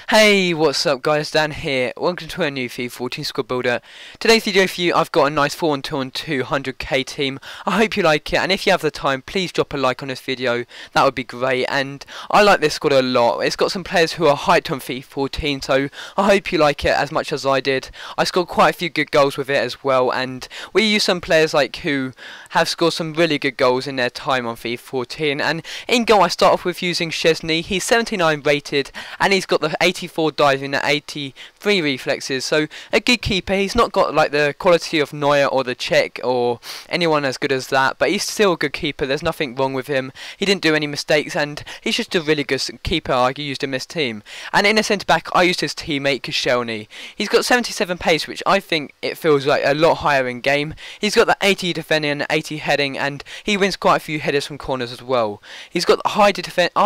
Hey, what's up guys, Dan here. Welcome to a new FIFA 14 squad builder. Today's video for you, I've got a nice 4-on-2 100k team. I hope you like it, and if you have the time, please drop a like on this video. That would be great, and I like this squad a lot. It's got some players who are hyped on FIFA 14, so I hope you like it as much as I did. I scored quite a few good goals with it as well, and we use some players like who have scored some really good goals in their time on FIFA 14. And in goal, I start off with using Szczesny. He's 79 rated, and he's got the 84 diving at 83 reflexes, so a good keeper. He's not got like the quality of Neuer or the Czech or anyone as good as that, but he's still a good keeper. There's nothing wrong with him. He didn't do any mistakes, and he's just a really good keeper I used in this team. And in a centre back, I used his teammate Koscielny. He's got 77 pace, which I think it feels like a lot higher in game. He's got the 80 defending and 80 heading, and he wins quite a few headers from corners as well. He's got the high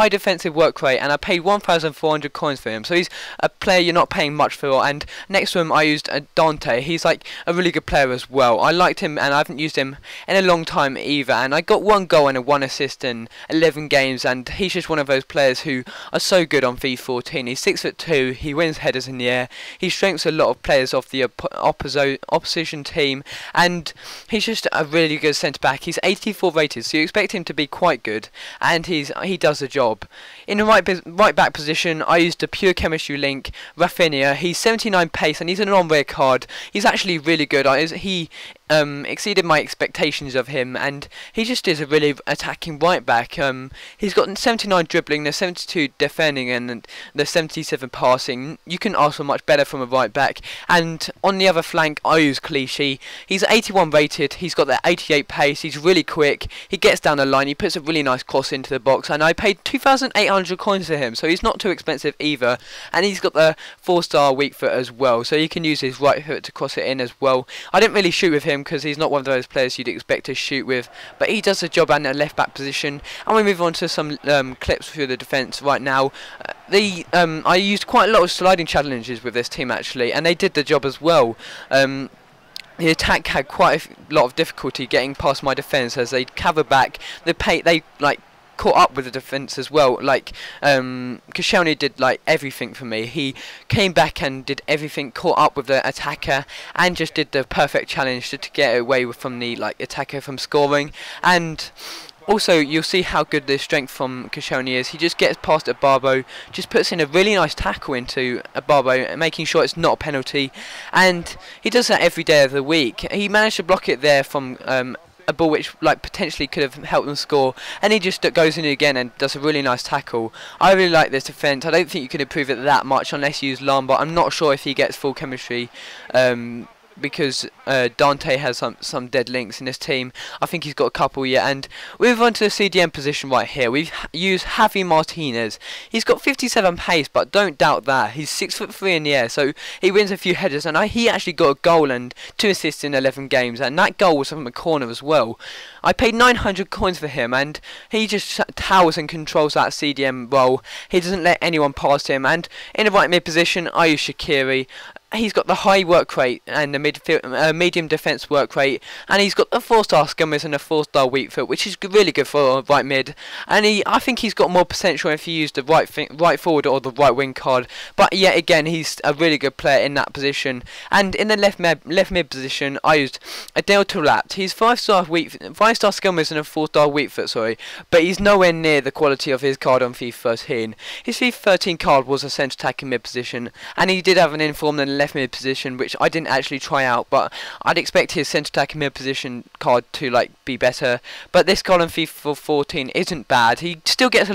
defensive work rate, and I paid 1,400 coins for him, so he's a player you're not paying much for. And next to him I used Dante. He's like a really good player as well. I liked him, and I haven't used him in a long time either, and I got 1 goal and 1 assist in 11 games, and he's just one of those players who are so good on FIFA 14. He's 6'2", he wins headers in the air, he strengthens a lot of players off the opposition team, and he's just a really good centre back. He's 84 rated, so you expect him to be quite good, and he does the job. In the right back position, I used a pure chemistry link, Rafinha. He's 79 pace, and he's a non-rare card. He's actually really good. He exceeded my expectations of him, and he just is a really attacking right back. He's got 79 dribbling, the 72 defending, and the 77 passing. You can ask for much better from a right back. And on the other flank, I use Clichy. He's 81 rated. He's got that 88 pace. He's really quick. He gets down the line. He puts a really nice cross into the box, and I paid 2,800 coins for him, so he's not too expensive either. And he's got the 4-star weak foot as well, so you can use his right foot to cross it in as well. I didn't really shoot with him because he's not one of those players you'd expect to shoot with, but he does the job in the left back position. And we move on to some clips through the defence right now. I used quite a lot of sliding challenges with this team actually, and they did the job as well. The attack had quite a lot of difficulty getting past my defence as they cover back. They caught up with the defence as well. Like Koscielny did like everything for me. He came back and did everything, caught up with the attacker, and just did the perfect challenge to get away from the attacker from scoring. And also, you'll see how good the strength from Koscielny is. He just gets past Barbo, just puts in a really nice tackle into Barbo, making sure it's not a penalty. And he does that every day of the week. He managed to block it there from a ball which potentially could have helped them score, and he just goes in again and does a really nice tackle. I really like this defence. I don't think you can improve it that much unless you use Lambert. I'm not sure if he gets full chemistry, because Dante has some dead links in this team. I think he's got a couple yet. And we move on to the CDM position right here. We've used Javi Martinez. He's got 57 pace, but don't doubt that. He's 6'3" in the air, so he wins a few headers, and he actually got a goal and 2 assists in 11 games, and that goal was from a corner as well. I paid 900 coins for him, and he just towers and controls that CDM role. He doesn't let anyone past him. And in the right mid position, I use Shaqiri. He's got the high work rate and the medium defence work rate, and he's got the 4-star scummers and a 4-star weak foot, which is really good for right mid. And I think he's got more potential if you use the right forward or the right wing card. But yet again, he's a really good player in that position. And in the left mid position, I used Adel Taarabt. He's 5-star scummers and a 4-star weak foot, sorry, but he's nowhere near the quality of his card on FIFA 13. His FIFA 13 card was a centre attacking mid position, and he did have an informed and left mid position, which I didn't actually try out, but I'd expect his centre attacking mid position card to be better. But this card on FIFA 14 isn't bad. He still gets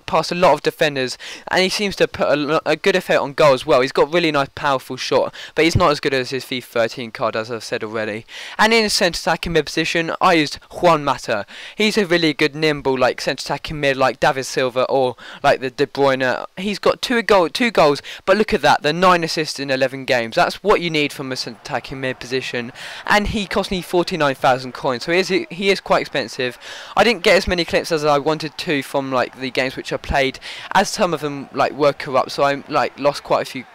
past a lot of defenders, and he seems to put a good effect on goal as well. He's got really nice powerful shot, but he's not as good as his FIFA 13 card, as I've said already. And in the centre attacking mid position, I used Juan Mata. He's a really good nimble centre attacking mid like David Silva or the De Bruyne. He's got 2 goals, but look at that, the 9 assists in 11 games. That's what you need from a centre attacking mid position, and he cost me 49,000 coins, so he is quite expensive. I didn't get as many clips as I wanted to from the games which I played, as some of them were corrupt, so I lost quite a few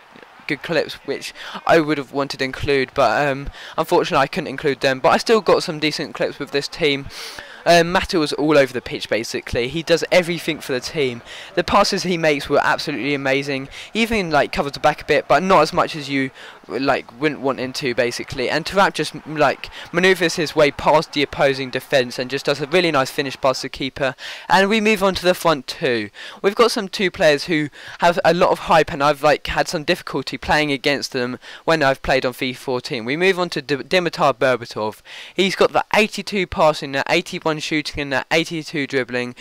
good clips which I would have wanted to include, but unfortunately I couldn't include them. But I still got some decent clips with this team. Mata was all over the pitch basically. He does everything for the team. The passes he makes were absolutely amazing. He even like covers the back a bit, but not as much as you like wouldn't want him to basically. And Taarabt just like manoeuvres his way past the opposing defence and just does a really nice finish past the keeper. And we move on to the front two. We've got some two players who have a lot of hype, and I've like had some difficulty playing against them when I've played on FIFA 14. We move on to Dimitar Berbatov. He's got the 82 passing, that 81 shooting, and that 82 dribbling,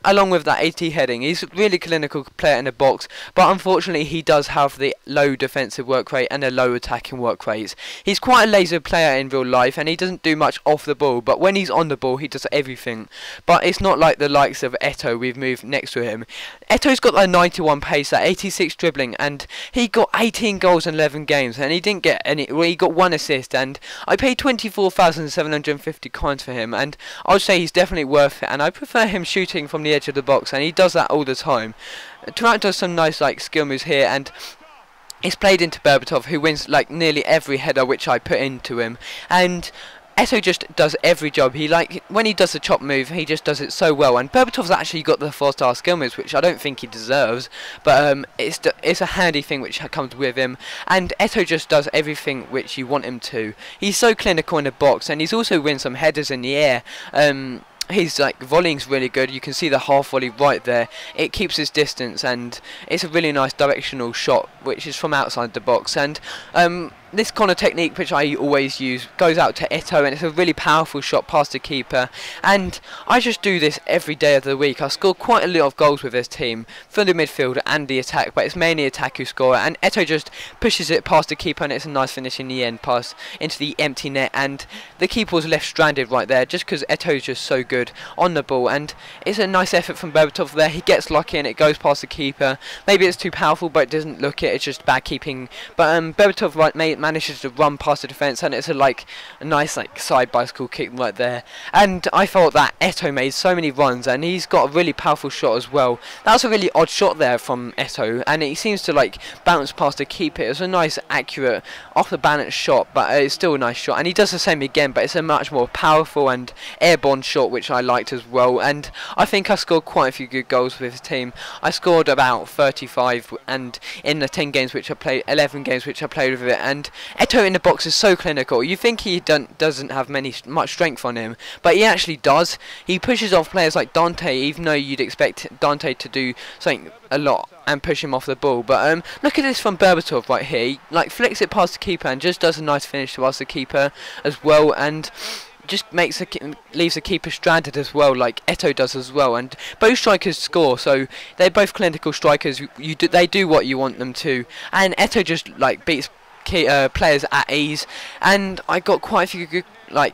along with that 80 heading. He's a really clinical player in the box, but unfortunately he does have the low defensive work rate and a low attacking work rates. He's quite a lazy player in real life, and he doesn't do much off the ball, but when he's on the ball he does everything. But it's not like the likes of Eto'o. We've moved next to him. Eto'o's got that 91 pace, that 86 dribbling, and he got 18 goals in 11 games, and he didn't get any. Well, he got 1 assist, and I paid 24,750 coins for him, and I would say he's definitely worth it. And I prefer him shooting from the edge of the box, and he does that all the time. Taarabt does some nice like skill moves here, and it's played into Berbatov, who wins like nearly every header which I put into him. And Eto'o just does every job. He like when he does the chop move, he just does it so well. And Berbatov's actually got the 4-star skill moves, which I don't think he deserves, but it's a handy thing which comes with him. And Eto'o just does everything which you want him to. He's so clinical in the box, and he's also win some headers in the air. His like volleying's really good. You can see the half volley right there. It keeps his distance, and it's a really nice directional shot which is from outside the box. And this kind of technique which I always use goes out to Eto'o, and it's a really powerful shot past the keeper. And I just do this every day of the week. I score quite a lot of goals with this team for the midfield and the attack, but it's mainly attack who score, and Eto'o just pushes it past the keeper, and it's a nice finish in the end, pass into the empty net, and the keeper was left stranded right there just because Eto'o's just so good on the ball. And it's a nice effort from Berbatov there. He gets lucky and it goes past the keeper. Maybe it's too powerful, but it doesn't look it. It's just bad keeping. But Berbatov manages to run past the defence, and it's a nice like side bicycle kick right there. And I thought that Eto'o made so many runs, and he's got a really powerful shot as well. That was a really odd shot there from Eto'o, and he seems to like bounce past the keeper. It was a nice, accurate, off the balance shot, but it's still a nice shot. And he does the same again, but it's a much more powerful and airborne shot, which I liked as well. And I think I scored quite a few good goals with his team. I scored about 35, and in the 10 games which I played, 11 games which I played with it. And Eto'o in the box is so clinical. You think he doesn't have much strength on him, but he actually does. He pushes off players like Dante, even though you'd expect Dante to do something a lot and push him off the ball. But look at this from Berbatov right here. He like flicks it past the keeper and just does a nice finish past the keeper as well, and just leaves the keeper stranded as well, like Eto'o does as well. And both strikers score, so they're both clinical strikers. They do what you want them to, and Eto'o just like beats players at ease. And I got quite a few good like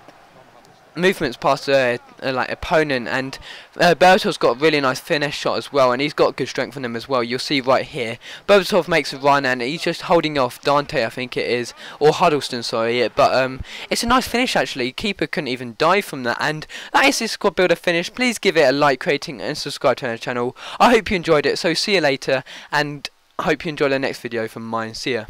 movements past like opponent, and Berbatov's got a really nice finish shot as well, and he's got good strength on him as well. You'll see right here, Berbatov makes a run, and he's just holding off Dante, I think it is, or Huddleston, sorry. But it's a nice finish actually. Keeper couldn't even dive from that. And that is this squad builder finish. Please give it a like, rating, and subscribe to our channel. I hope you enjoyed it. So see you later, and I hope you enjoy the next video from mine. See ya.